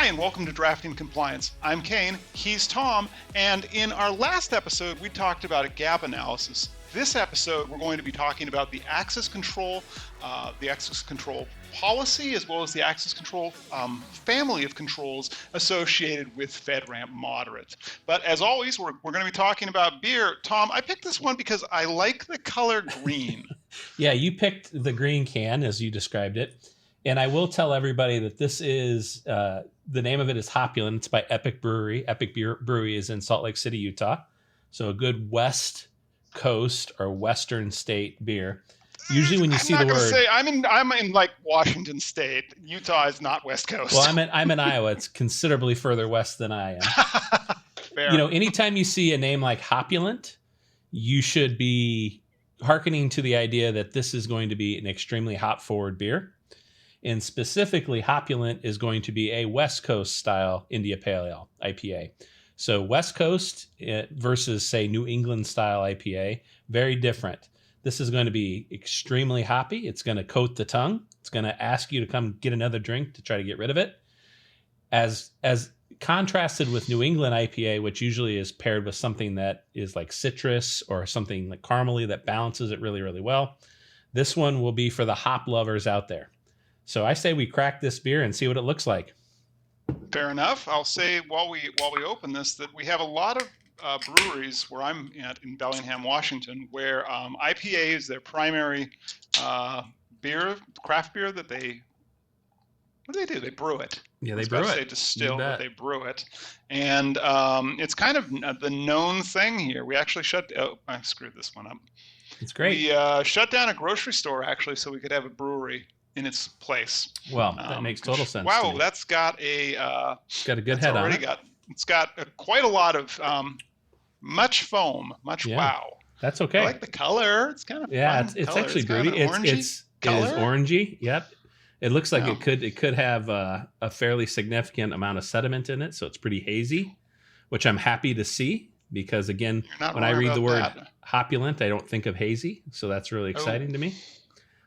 Hi, and welcome to Drafting Compliance. I'm Kayne, he's Tom, and in our last episode, we talked about a gap analysis. This episode, we're going to be talking about the access control policy, as well as the access control family of controls associated with FedRAMP moderate. But as always, we're going to be talking about beer. Tom, I picked this one because I like the color green. Yeah, you picked the green can, as you described it. And I will tell everybody that this is, the name of it is Hopulent. It's by Epic Brewery. Epic Brewery is in Salt Lake City, Utah. So a good West Coast or Western state beer. Usually when you see the word... I'm in like Washington State. Utah is not West Coast. Well, I'm in Iowa. It's considerably further west than I am. Fair. You know, anytime you see a name like Hopulent, you should be hearkening to the idea that this is going to be an extremely hop-forward beer. And specifically, Hopulent is going to be a West Coast style India Pale Ale IPA. So West Coast versus, say, New England style IPA, very different. This is going to be extremely hoppy. It's going to coat the tongue. It's going to ask you to come get another drink to try to get rid of it. As contrasted with New England IPA, which usually is paired with something that is like citrus or something like caramely that balances it really, really well. This one will be for the hop lovers out there. So I say we crack this beer and see what it looks like. Fair enough. I'll say while we open this that we have a lot of breweries where I'm at in Bellingham, Washington, where IPA is their primary beer, craft beer that they... What do? They brew it. Yeah, they brew it. They distill, but they brew it. And it's kind of the known thing here. We actually I screwed this one up. It's great. We shut down a grocery store, actually, so we could have a brewery in its place. Well, that makes total sense. Wow, that's got a... it's got a good head on it. It's got quite a lot of much foam, wow. That's okay. I like the color. It's kind of fun color. It's actually kind broody. of It is orangey. Yep. It looks like it could have a fairly significant amount of sediment in it, so it's pretty hazy, which I'm happy to see because, again, when I read the word Hopulent, I don't think of hazy, so that's really exciting to me.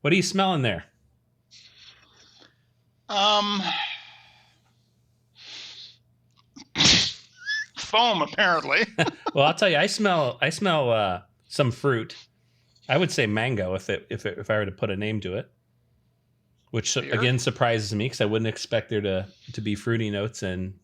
What are you smelling there? Foam, apparently. Well, I'll tell you, I smell some fruit. I would say mango if I were to put a name to it, which again surprises me because I wouldn't expect there to be fruity notes in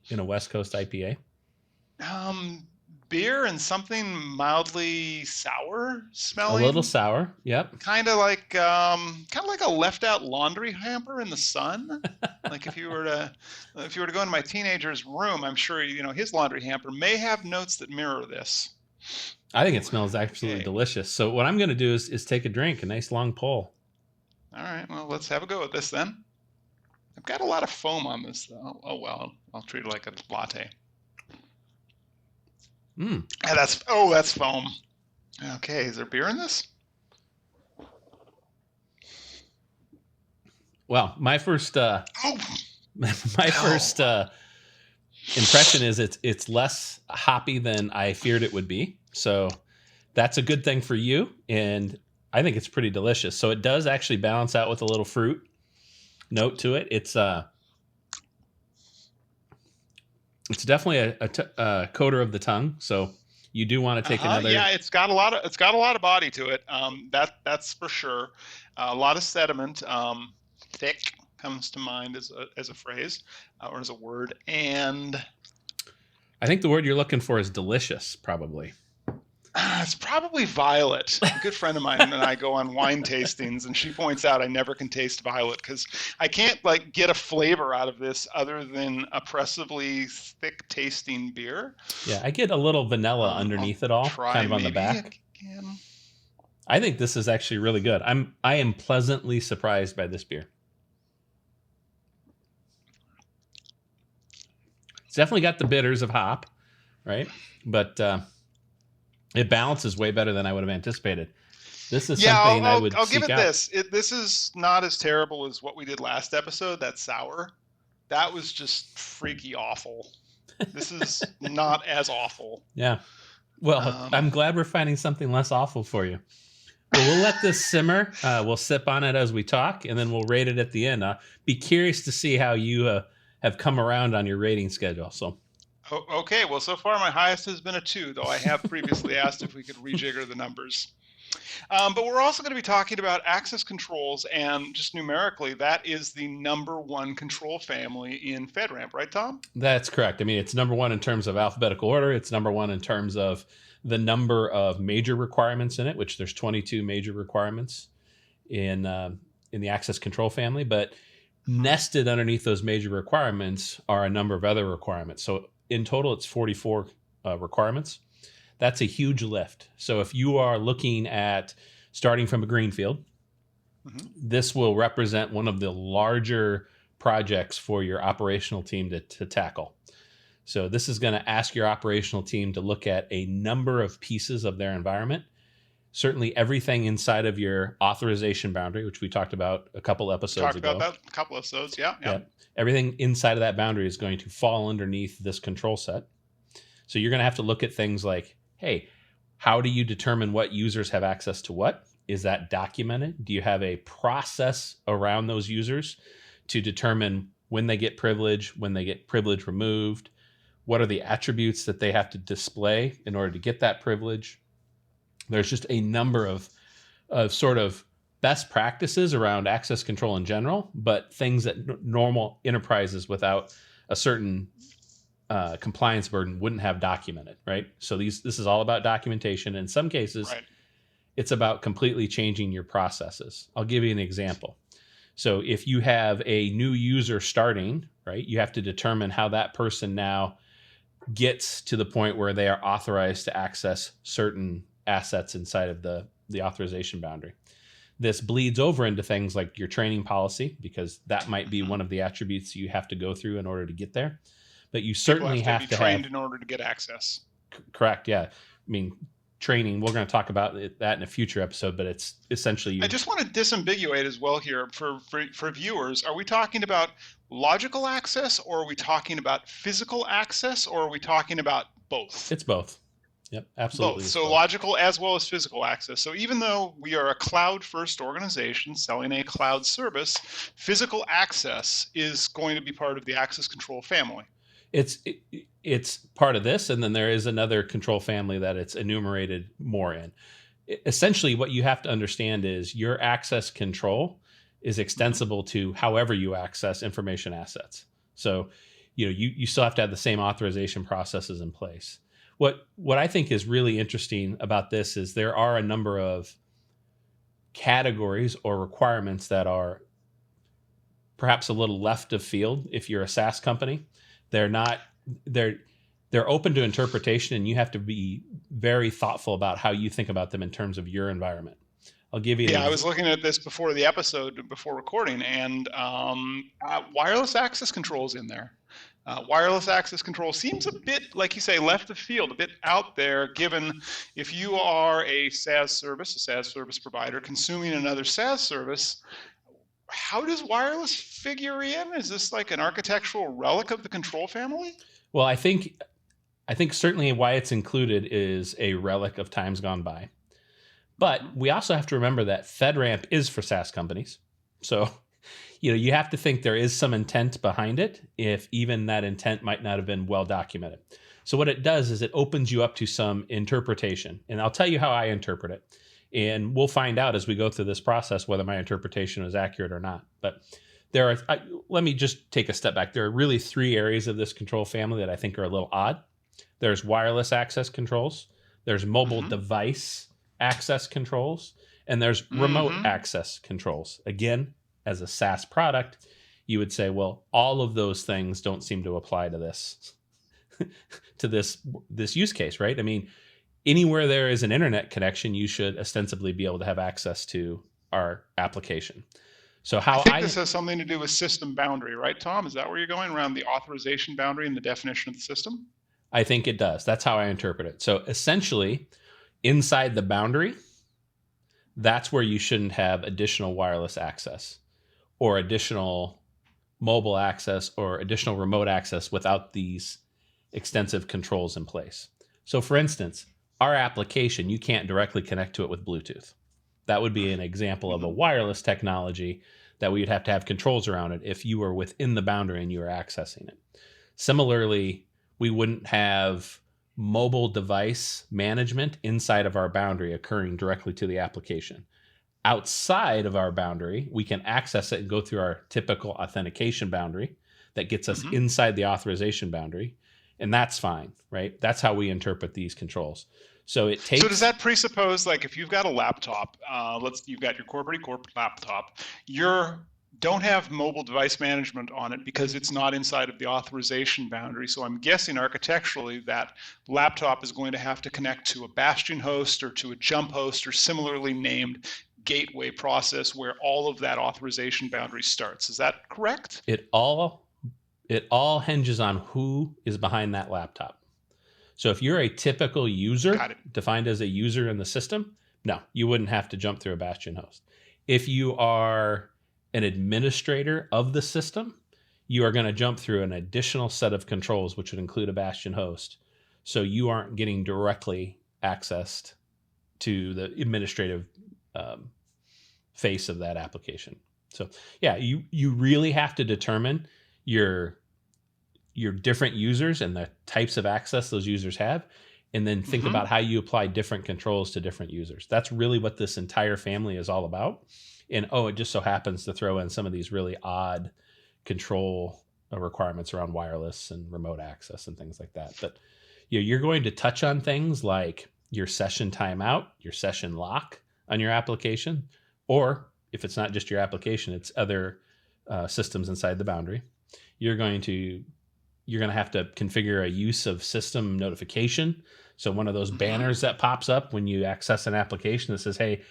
a West Coast IPA. Beer and something mildly sour smelling. A little sour, yep. Kind of like a left out laundry hamper in the sun. Like if you were to go into my teenager's room, I'm sure his laundry hamper may have notes that mirror this. I think it smells absolutely delicious. So what I'm going to do is take a drink, a nice long pull. All right, well, let's have a go at this then. I've got a lot of foam on this though. Oh well, I'll treat it like a latte. Mm. And that's foam. Okay, is there beer in this? Well, my first impression is it's less hoppy than I feared it would be. So that's a good thing for you, and I think it's pretty delicious. So it does actually balance out with a little fruit note to it. It's definitely a coater of the tongue, so you do want to take another. Yeah, it's got a lot of body to it. That's for sure. A lot of sediment. Thick comes to mind as a phrase or as a word, and I think the word you're looking for is delicious, probably. It's probably violet. A good friend of mine and I go on wine tastings, and she points out I never can taste violet because I can't get a flavor out of this other than oppressively thick tasting beer. Yeah, I get a little vanilla underneath it all, kind of on the back. Again. I think this is actually really good. I am pleasantly surprised by this beer. It's definitely got the bitters of hop, right? But it balances way better than I would have anticipated. This is something I would seek out. I'll give it this. This is not as terrible as what we did last episode, that sour. That was just freaky awful. This is not as awful. Yeah. Well, I'm glad we're finding something less awful for you. Well, we'll let this simmer. We'll sip on it as we talk, and then we'll rate it at the end. Be curious to see how you have come around on your rating schedule. So Okay, well, so far my highest has been a 2, though I have previously asked if we could rejigger the numbers. But we're also going to be talking about access controls, and just numerically, that is the #1 control family in FedRAMP, right, Tom? that's correct. I mean, it's number one in terms of alphabetical order. It's number one in terms of the number of major requirements in it, which there's 22 major requirements in the access control family. But nested underneath those major requirements are a number of other requirements. So in total, it's 44 requirements. That's a huge lift. So if you are looking at starting from a greenfield, this will represent one of the larger projects for your operational team to tackle. So this is going to ask your operational team to look at a number of pieces of their environment. Certainly everything inside of your authorization boundary, which we talked about a couple episodes ago. Talked about that a couple episodes, yeah. Everything inside of that boundary is going to fall underneath this control set. So you're going to have to look at things like, hey, how do you determine what users have access to what? Is that documented? Do you have a process around those users to determine when they get privilege, when they get privilege removed? What are the attributes that they have to display in order to get that privilege? There's just a number of sort of best practices around access control in general, but things that normal enterprises without a certain compliance burden wouldn't have documented, right? So this is all about documentation. In some cases, it's about completely changing your processes. I'll give you an example. So if you have a new user starting, right, you have to determine how that person now gets to the point where they are authorized to access certain assets inside of the authorization boundary. This bleeds over into things like your training policy, because that might be one of the attributes you have to go through in order to get there. But you certainly have to be trained in order to get access. Correct. Yeah. I mean, training, we're going to talk about that in a future episode, but it's essentially... I just want to disambiguate as well here for viewers. Are we talking about logical access, or are we talking about physical access, or are we talking about both? It's both. Yep, absolutely. Both. So logical as well as physical access. So even though we are a cloud-first organization selling a cloud service, physical access is going to be part of the access control family. It's part of this, and then there is another control family that it's enumerated more in. Essentially, what you have to understand is your access control is extensible to however you access information assets. So, you still have to have the same authorization processes in place. What I think is really interesting about this is there are a number of categories or requirements that are perhaps a little left of field if you're a SaaS company. They're open to interpretation, and you have to be very thoughtful about how you think about them in terms of your environment. I'll give you. I was looking at this before the episode, before recording, and wireless access controls in there. Wireless access control seems a bit, like you say, left of field, a bit out there, given if you are a SaaS service provider consuming another SaaS service. How does wireless figure in? Is this like an architectural relic of the control family? Well, I think certainly why it's included is a relic of times gone by. But we also have to remember that FedRAMP is for SaaS companies. So, you have to think there is some intent behind it, if even that intent might not have been well documented. So what it does is it opens you up to some interpretation. And I'll tell you how I interpret it. And we'll find out as we go through this process whether my interpretation is accurate or not. But let me just take a step back. There are really 3 areas of this control family that I think are a little odd. There's wireless access controls, there's mobile device access controls, and there's remote access controls. Again, as a SaaS product, you would say, well, all of those things don't seem to apply to this to this use case, right? I mean, anywhere there is an internet connection, you should ostensibly be able to have access to our application. So I think this has something to do with system boundary, right, Tom? Is that where you're going, around the authorization boundary and the definition of the system? I think it does. That's how I interpret it. So essentially, inside the boundary, that's where you shouldn't have additional wireless access or additional mobile access or additional remote access without these extensive controls in place. So for instance, our application, you can't directly connect to it with Bluetooth. That would be an example of a wireless technology that we would have to have controls around it if you were within the boundary and you were accessing it. Similarly, we wouldn't have mobile device management inside of our boundary occurring directly to the application. Outside of our boundary, we can access it and go through our typical authentication boundary that gets us inside the authorization boundary. And that's fine, right? That's how we interpret these controls. So it takes. So does that presuppose, like, if you've got a laptop, you've got your corporate laptop, don't have mobile device management on it because it's not inside of the authorization boundary. So I'm guessing architecturally that laptop is going to have to connect to a bastion host or to a jump host or similarly named gateway process where all of that authorization boundary starts. Is that correct? It all hinges on who is behind that laptop. So if you're a typical user, defined as a user in the system, no, you wouldn't have to jump through a bastion host. If you are an administrator of the system, you are going to jump through an additional set of controls, which would include a bastion host. So you aren't getting directly accessed to the administrative face of that application. So yeah, you really have to determine your different users and the types of access those users have, and then think about how you apply different controls to different users. That's really what this entire family is all about. And it just so happens to throw in some of these really odd control requirements around wireless and remote access and things like that. But you're going to touch on things like your session timeout, your session lock on your application, or if it's not just your application, it's other systems inside the boundary. You're going to have to configure a use of system notification. So one of those banners that pops up when you access an application that says, hey,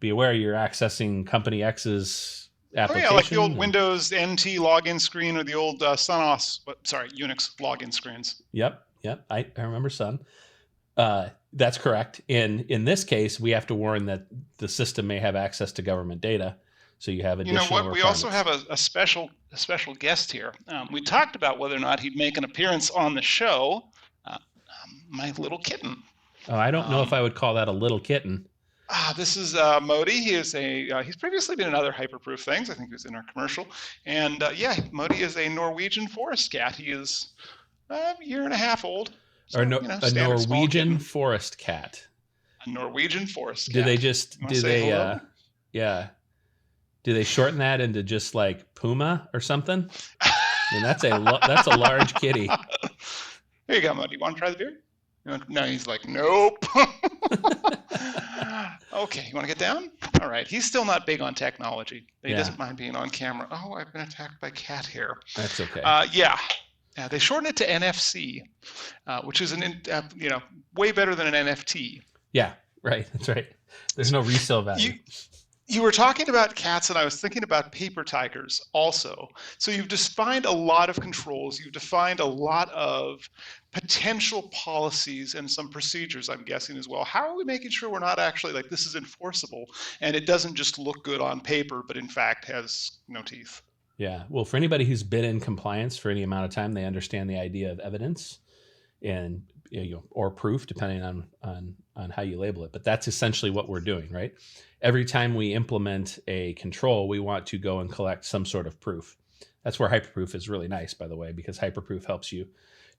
be aware you're accessing company X's application. Oh yeah, like the old Windows NT login screen or the old Unix login screens. Yep. I remember Sun. That's correct. In this case, we have to warn that the system may have access to government data. So you have additional requirements. We also have a special guest here. We talked about whether or not he'd make an appearance on the show. My little kitten. Oh, I don't know if I would call that a little kitten. This is Modi. He's previously been in other hyperproof things. I think he was in our commercial. And Modi is a Norwegian forest cat. He is a year and a half old. So, a Norwegian forest cat. A Norwegian forest cat. Do they shorten that into just like Puma or something? I mean, that's a large kitty. Here you go, Modi. You want to try the beer? No, he's like, nope. Okay, you want to get down? All right. He's still not big on technology, but he doesn't mind being on camera. Oh, I've been attacked by cat hair. That's okay. Yeah, they shorten it to NFC, which is way better than an NFT. Yeah, right. That's right. There's no resale value. You were talking about cats, and I was thinking about paper tigers also. So you've defined a lot of controls. You've defined a lot of potential policies and some procedures, I'm guessing, as well. How are we making sure we're not actually like this is enforceable and it doesn't just look good on paper, but in fact has no teeth? Yeah. Well, for anybody who's been in compliance for any amount of time, they understand the idea of evidence and or proof, depending on how you label it. But that's essentially what we're doing, right? Every time we implement a control, we want to go and collect some sort of proof. That's where hyperproof is really nice, by the way, because hyperproof helps you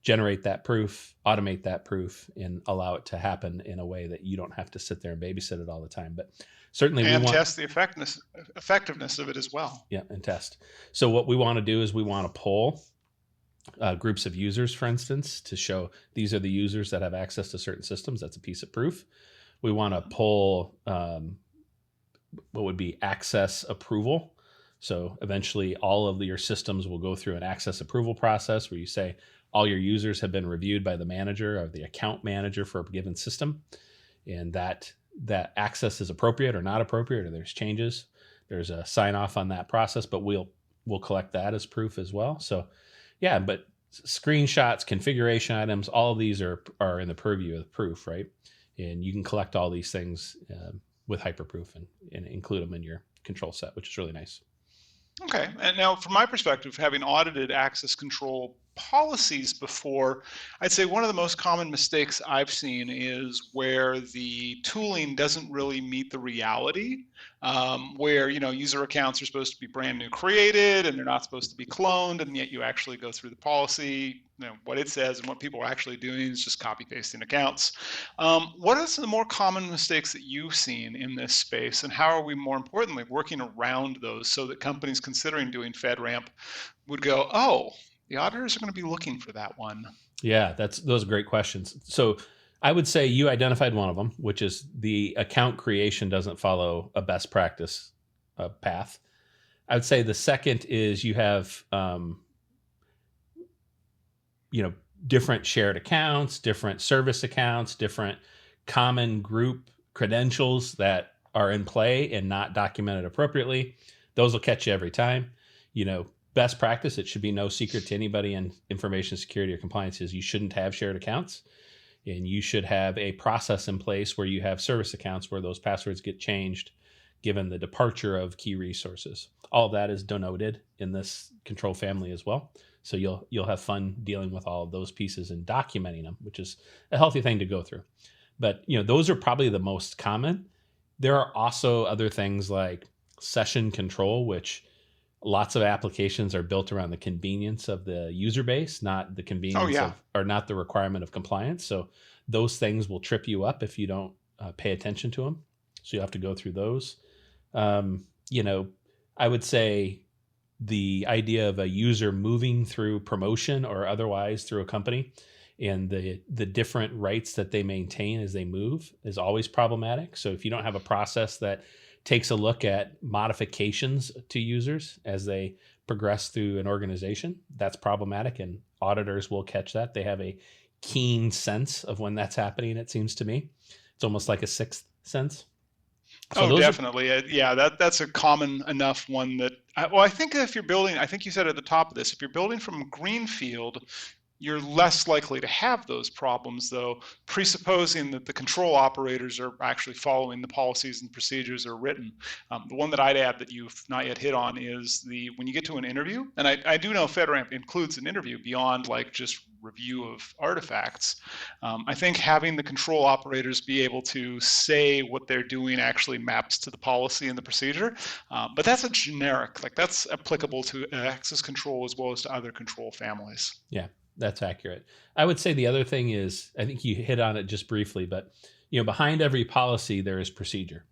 generate that proof, automate that proof, and allow it to happen in a way that you don't have to sit there and babysit it all the time. But certainly we want test the effectiveness of it as well. Yeah, and test. So what we want to do is we want to pull groups of users, for instance, to show these are the users that have access to certain systems. That's a piece of proof. We want to pull what would be access approval. So eventually all of your systems will go through an access approval process where you say all your users have been reviewed by the manager or the account manager for a given system, and that access is appropriate or not appropriate, or there's changes. There's a sign off on that process, but we'll collect that as proof as well. So yeah, but screenshots, configuration items, all of these are in the purview of the proof, right? And you can collect all these things with hyperproof and include them in your control set, which is really nice. Okay. And now from my perspective, having audited access control policies before, I'd say one of the most common mistakes I've seen is where the tooling doesn't really meet the reality, where user accounts are supposed to be brand new created and they're not supposed to be cloned, and yet you actually go through the policy, what it says and what people are actually doing is just copy pasting accounts. What are some of the more common mistakes that you've seen in this space, and how are we more importantly working around those so that companies considering doing FedRAMP would go, oh, the auditors are going to be looking for that one? Yeah, those are great questions. So I would say you identified one of them, which is the account creation doesn't follow a best practice path. I would say the second is you have, different shared accounts, different service accounts, different common group credentials that are in play and not documented appropriately. Those will catch you every time. Best practice, it should be no secret to anybody in information security or compliance, is you shouldn't have shared accounts, and you should have a process in place where you have service accounts where those passwords get changed given the departure of key resources. All of that is denoted in this control family as well. So you'll have fun dealing with all of those pieces and documenting them, which is a healthy thing to go through. But those are probably the most common. There are also other things like session control, which lots of applications are built around the convenience of the user base, not the convenience or not the requirement of compliance. So those things will trip you up if you don't pay attention to them. So you have to go through those. I would say the idea of a user moving through promotion or otherwise through a company and the different rights that they maintain as they move is always problematic. So if you don't have a process that takes a look at modifications to users as they progress through an organization, that's problematic, and auditors will catch that. They have a keen sense of when that's happening, it seems to me. It's almost like a sixth sense. So definitely. That's a common enough one that, I think if you're building, I think you said at the top of this, if you're building from greenfield, you're less likely to have those problems, though, presupposing that the control operators are actually following the policies and procedures that are written. The one that I'd add that you've not yet hit on is when you get to an interview, and I do know FedRAMP includes an interview beyond like just review of artifacts. I think having the control operators be able to say what they're doing actually maps to the policy and the procedure, but that's a generic, like that's applicable to access control as well as to other control families. Yeah. That's accurate. I would say the other thing is, I think you hit on it just briefly, but behind every policy there is procedure,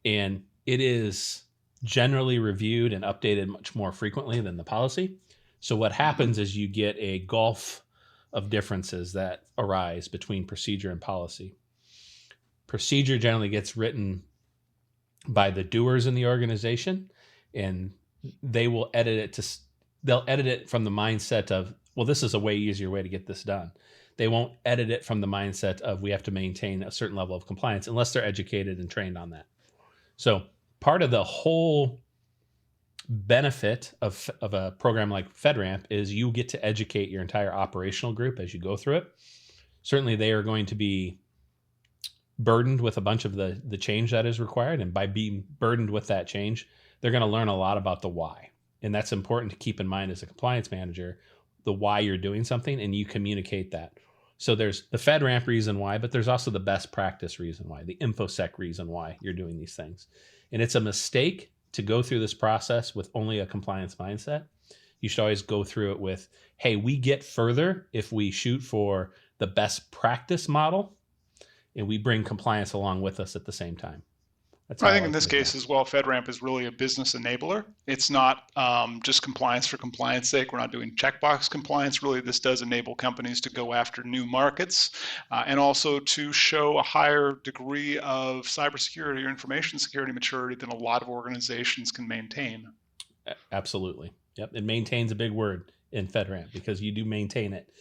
and it is generally reviewed and updated much more frequently than the policy. So what happens is you get a gulf of differences that arise between procedure and policy. Procedure generally gets written by the doers in the organization, and they'll edit it from the mindset of, well, this is a way easier way to get this done. They won't edit it from the mindset of we have to maintain a certain level of compliance unless they're educated and trained on that. So part of the whole benefit of a program like FedRAMP is you get to educate your entire operational group as you go through it. Certainly they are going to be burdened with a bunch of the change that is required. And by being burdened with that change, they're going to learn a lot about the why. And that's important to keep in mind as a compliance manager, the why you're doing something, and you communicate that. So there's the FedRAMP reason why, but there's also the best practice reason why, the InfoSec reason why you're doing these things. And it's a mistake to go through this process with only a compliance mindset. You should always go through it with, hey, we get further if we shoot for the best practice model and we bring compliance along with us at the same time. I think in this case as well, FedRAMP is really a business enabler. It's not just compliance for compliance sake. We're not doing checkbox compliance. Really, this does enable companies to go after new markets and also to show a higher degree of cybersecurity or information security maturity than a lot of organizations can maintain. Absolutely. Yep. It maintains a big word in FedRAMP because you do maintain it.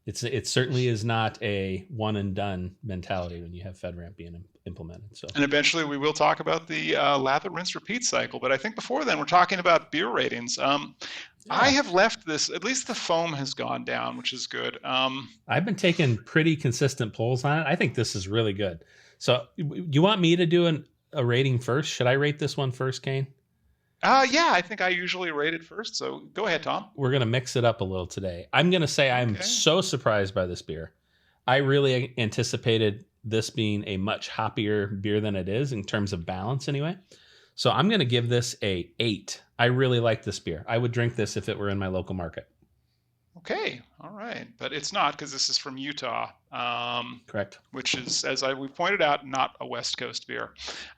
It certainly is not a one and done mentality when you have FedRAMP being implemented. So, and eventually we will talk about the lather, rinse, repeat cycle. But I think before then, we're talking about beer ratings. I have left this, at least the foam has gone down, which is good. I've been taking pretty consistent polls on it. I think this is really good. So you want me to do a rating first? Should I rate this one first, Kayne? Yeah, I think I usually rate it first. So go ahead, Tom. We're going to mix it up a little today. I'm going to say I'm Okay. so surprised by this beer. I really anticipated this being a much hoppier beer than it is in terms of balance anyway. So I'm going to give this a 8. I really like this beer. I would drink this if it were in my local market. Okay. All right. But it's not, because this is from Utah, Correct. which is, as we pointed out, not a West Coast beer.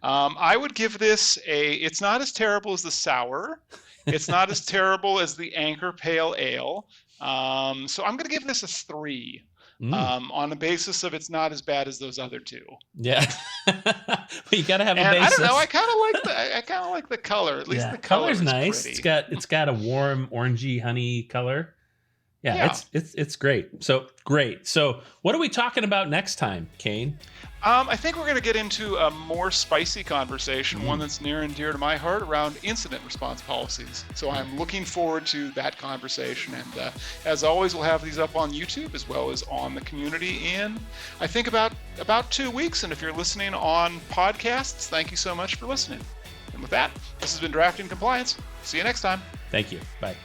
I would give this it's not as terrible as the sour. It's not as terrible as the Anchor Pale Ale. So I'm going to give this a 3. On the basis of it's not as bad as those other two. Yeah. But you got to have a And basis. I don't know, I kind of like the color. At least the color's nice. pretty. It's got a warm orangey honey color. Yeah. It's great. So great. So what are we talking about next time, Kayne? I think we're going to get into a more spicy conversation, one that's near and dear to my heart, around incident response policies. So I'm looking forward to that conversation. And as always, we'll have these up on YouTube as well as on the community in, I think, about 2 weeks. And if you're listening on podcasts, thank you so much for listening. And with that, this has been Drafting Compliance. See you next time. Thank you. Bye.